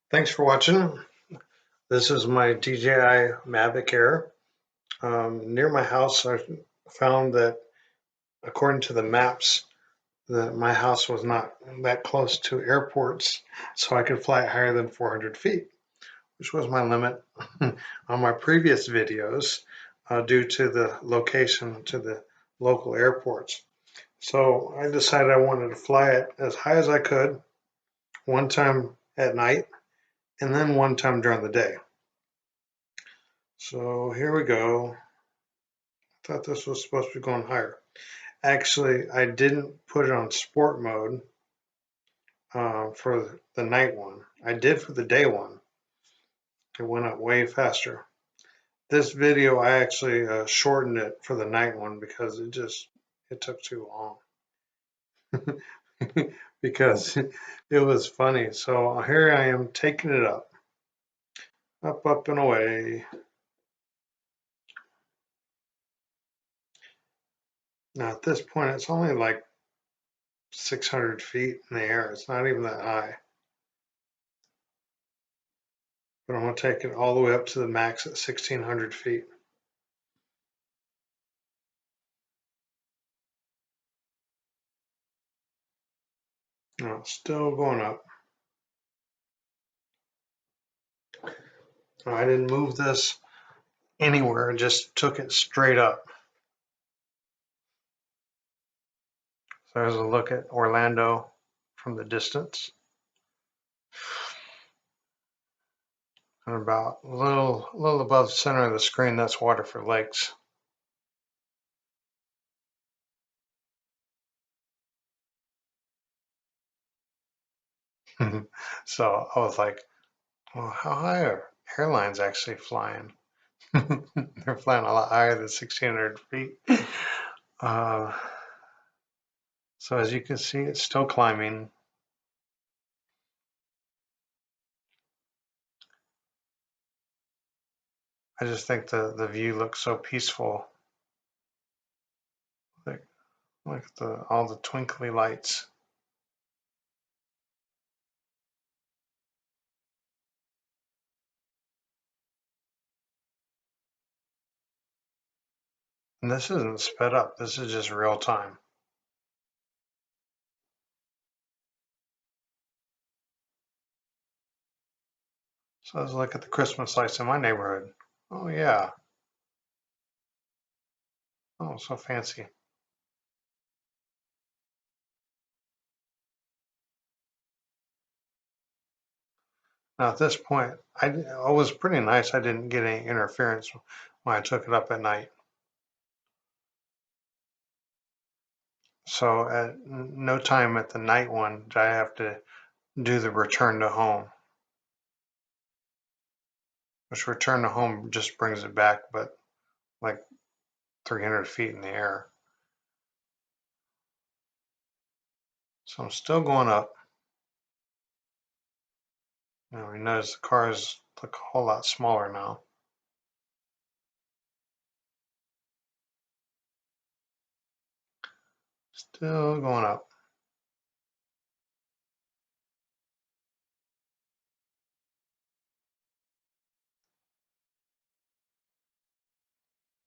Thanks for watching. This is my DJI Mavic Air. Near my house, I found that according to the maps, that my house was not that close to airports, so I could fly higher than 400 feet, which was my limit on my previous videos due to the location to the local airports. So I decided I wanted to fly it as high as I could, one time at night, and then one time during the day. So here we go. I thought this was supposed to be going higher. Actually, I didn't put it on sport mode for the night one. I did for the day one. It went up way faster. This video, I actually shortened it for the night one because it took too long. Because it was funny. So here I am taking it up, up and away. Now at this point, it's only like 600 feet in the air. It's not even that high. But I'm going to take it all the way up to the max at 1,600 feet. No, it's still going up. I didn't move this anywhere, just took it straight up. So there's a look at Orlando from the distance. And about a little above the center of the screen, that's Waterford Lakes. So I was like, well, how high are airlines actually flying? They're flying a lot higher than 1,600 feet. Uh, so as you can see, it's still climbing. I just think the view looks so peaceful. Like, look at all the twinkly lights. And this isn't sped up. This is just real time. So let's look at the Christmas lights in my neighborhood. Oh yeah. Oh, so fancy. Now at this point, it was pretty nice. I didn't get any interference when I took it up at night. So at no time at the night one did I have to do the return to home. Which return to home just brings it back, but like 300 feet in the air. So I'm still going up. Now we notice the cars look a whole lot smaller now. Still going up.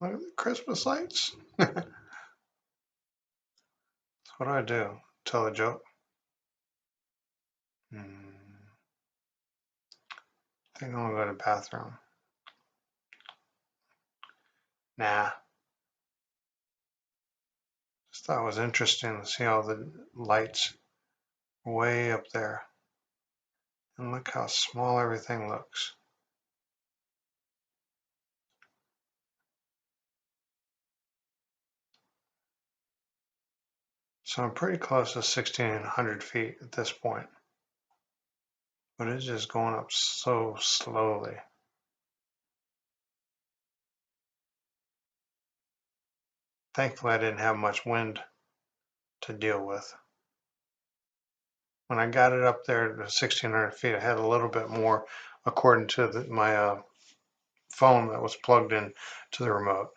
Look at the Christmas lights. What do I do? Tell a joke? I think I'm gonna go to the bathroom. Nah. Just thought it was interesting to see all the lights way up there. And look how small everything looks. So I'm pretty close to 1,600 feet at this point. But it's just going up so slowly. Thankfully, I didn't have much wind to deal with. When I got it up there to 1,600 feet, I had a little bit more according to my phone that was plugged in to the remote.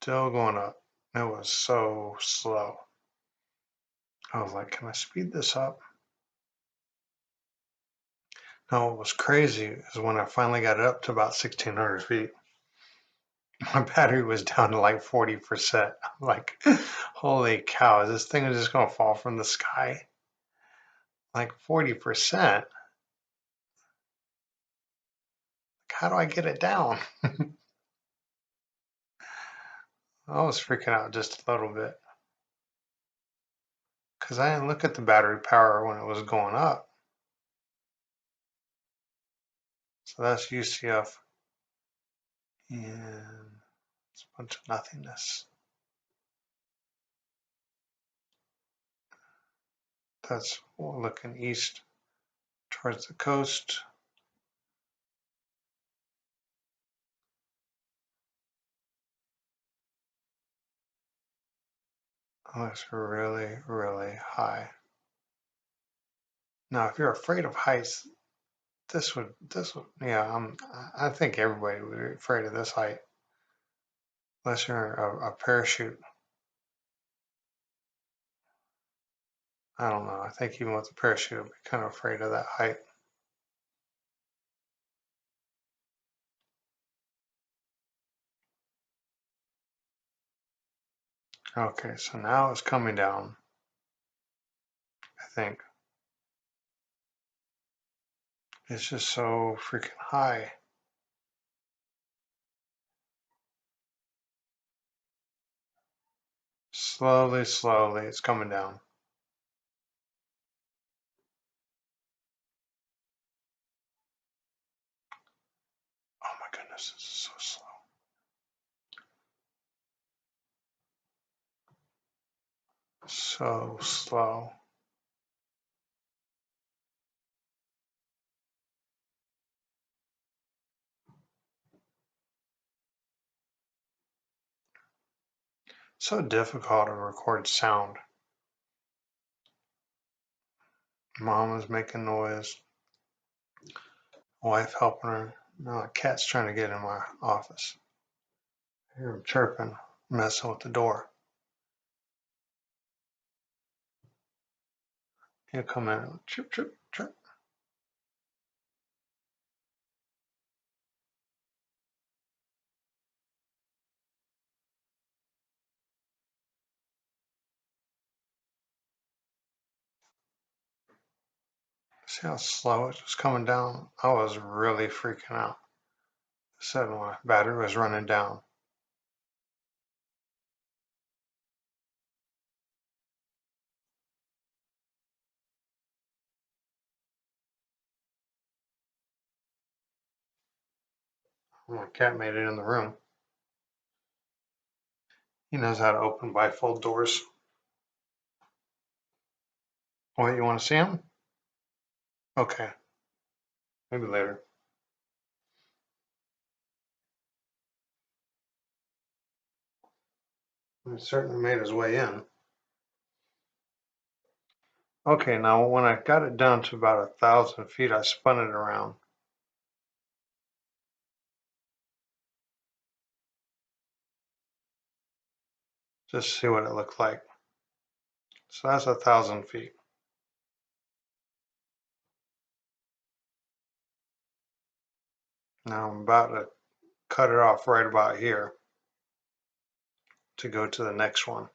still going up. It was so slow. I was like, can I speed this up? No, what was crazy is when I finally got it up to about 1,600 feet, my battery was down to like 40%. I'm like, holy cow, is this thing just going to fall from the sky? Like 40%? How do I get it down? I was freaking out just a little bit because I didn't look at the battery power when it was going up. So that's UCF and it's a bunch of nothingness. That's looking east towards the coast. Oh, it's really, really high. Now, if you're afraid of heights, yeah, I think everybody would be afraid of this height, unless you're a parachute. I don't know. I think even with a parachute, I'd be kind of afraid of that height. Okay, so now it's coming down, I think. It's just so freaking high. Slowly, slowly, it's coming down. Oh my goodness, this is so slow. So slow. So difficult to record sound. Mom is making noise. Wife helping her. Now a cat's trying to get in my office. I hear him chirping, messing with the door. He'll come in and chirp, chirp, chirp. See how slow it was coming down? I was really freaking out. I said my battery was running down. My cat made it in the room. He knows how to open bifold doors. What, you want to see him? Okay, maybe later. He certainly made his way in. Okay, now when I got it down to about 1,000 feet, I spun it around. Just to see what it looked like. So that's 1,000 feet. Now I'm about to cut it off right about here to go to the next one.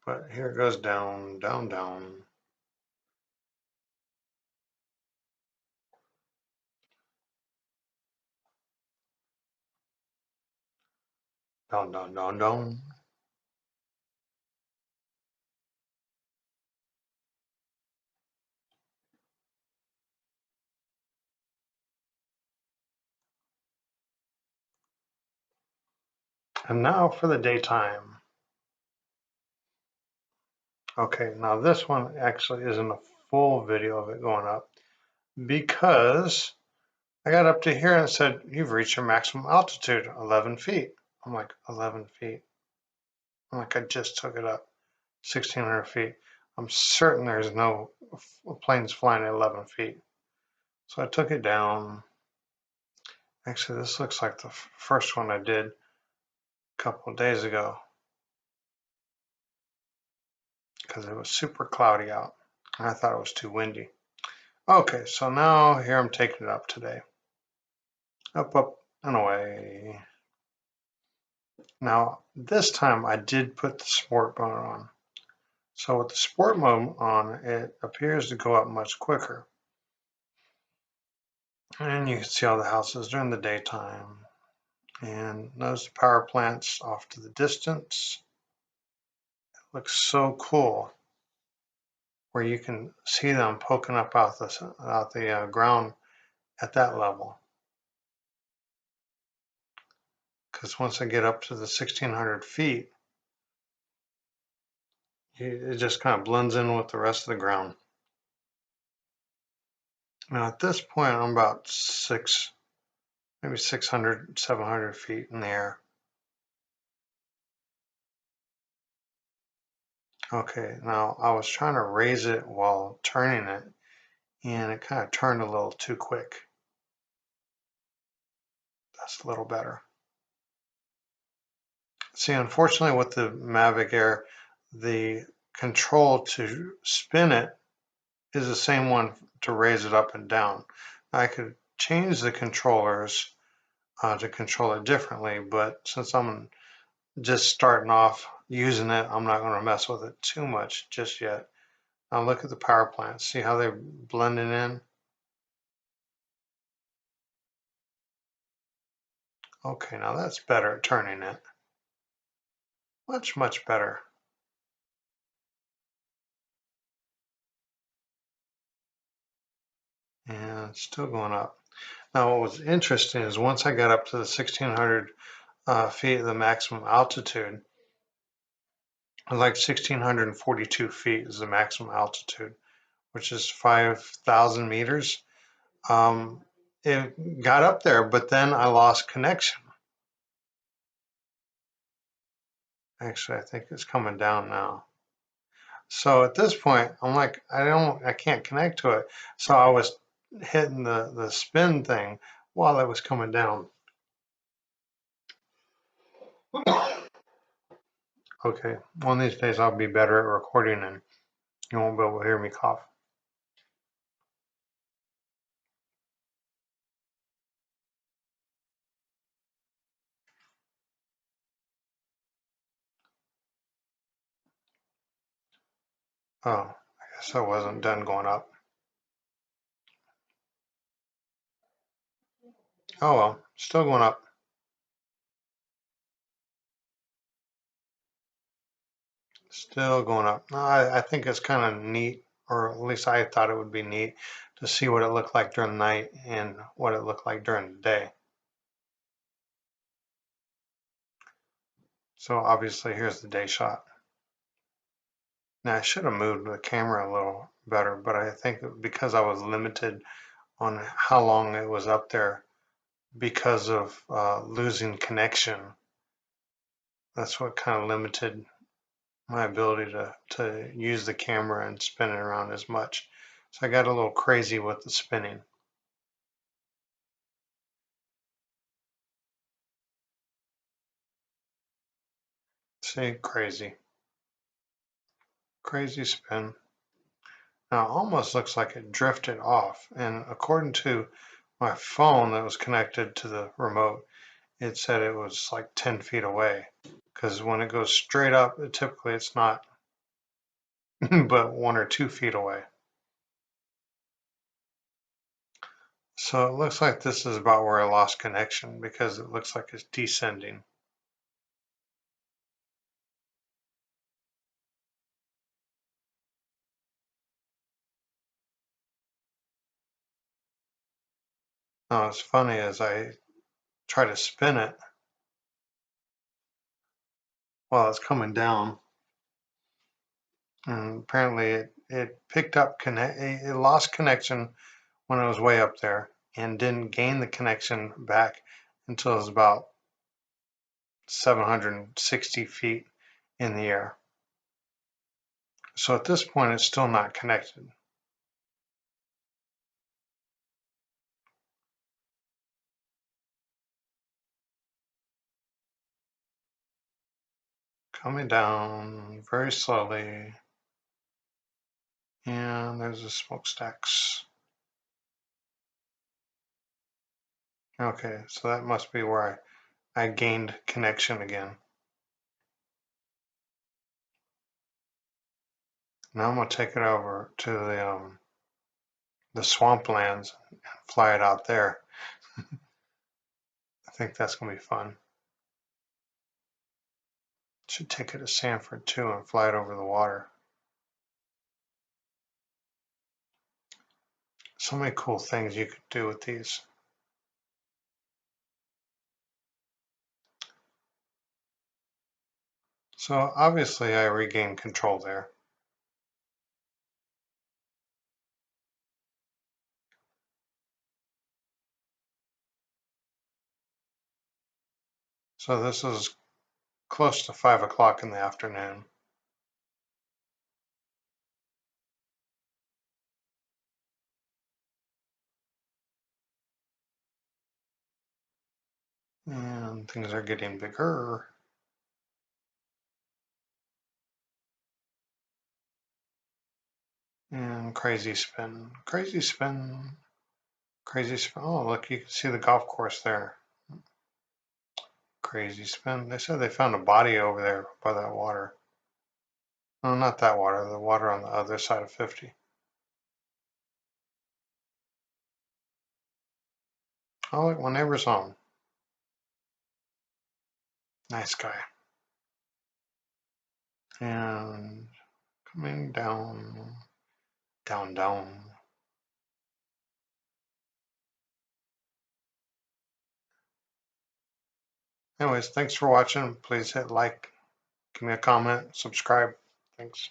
But here it goes down, down, down. Down, down, down, down. And now for the daytime. Okay, now this one actually isn't a full video of it going up because I got up to here and it said, you've reached your maximum altitude, 11 feet. I'm like, 11 feet. I'm like, I just took it up 1,600 feet. I'm certain there's no planes flying at 11 feet. So I took it down Actually, this looks like the first one I did a couple of days ago because it was super cloudy out and I thought it was too windy. Okay, so now here I'm taking it up today. Up, up, and away. Now, this time I did put the sport mode on. So with the sport mode on, it appears to go up much quicker. And you can see all the houses during the daytime. And those power plants off to the distance. It looks so cool where you can see them poking up out the ground at that level. Because once I get up to the 1600 feet, it just kind of blends in with the rest of the ground. Now at this point, I'm about maybe 600, 700 feet in the air. Okay, now I was trying to raise it while turning it, and it kind of turned a little too quick. That's a little better. See, unfortunately with the Mavic Air, the control to spin it is the same one to raise it up and down. I could change the controllers to control it differently, but since I'm just starting off using it, I'm not going to mess with it too much just yet. Now look at the power plants. See how they're blending in? Okay, now that's better at turning it. Much, much better. And it's still going up. Now what was interesting is once I got up to the 1600 feet of the maximum altitude, like 1642 feet is the maximum altitude, which is 5,000 meters. It got up there, but then I lost connection. Actually, I think it's coming down now. So at this point, I'm like, I can't connect to it. So I was hitting the spin thing while it was coming down. Okay, one of these days I'll be better at recording and you won't be able to hear me cough. Oh, I guess I wasn't done going up. Oh well, still going up. Still going up. No, I think it's kind of neat, or at least I thought it would be neat to see what it looked like during the night and what it looked like during the day. So obviously here's the day shot. Now I should have moved the camera a little better, but I think because I was limited on how long it was up there because of losing connection, that's what kind of limited my ability to use the camera and spin it around as much. So I got a little crazy with the spinning. See, crazy. Crazy spin. Now it almost looks like it drifted off. And according to my phone that was connected to the remote, it said it was like 10 feet away. Because when it goes straight up, typically it's not but 1 or 2 feet away. So it looks like this is about where I lost connection because it looks like it's descending. Now what's funny is I try to spin it while it's coming down, and apparently it picked up it lost connection when I was way up there and didn't gain the connection back until it was about 760 feet in the air. So at this point, it's still not connected. Coming down very slowly. And there's the smokestacks. Okay, so that must be where I gained connection again. Now I'm gonna take it over to the swamplands and fly it out there. I think that's gonna be fun. Should take it to Sanford too and fly it over the water. So many cool things you could do with these. So obviously I regained control there. So this is close to 5 o'clock in the afternoon. And things are getting bigger. And crazy spin, crazy spin, crazy spin. Oh, look, you can see the golf course there. Crazy spin. They said they found a body over there by that water. No, not that water, the water on the other side of 50. Oh, look, my neighbor's home. Nice guy. And coming down, down, down. Anyways, thanks for watching. Please hit like, give me a comment, subscribe. Thanks.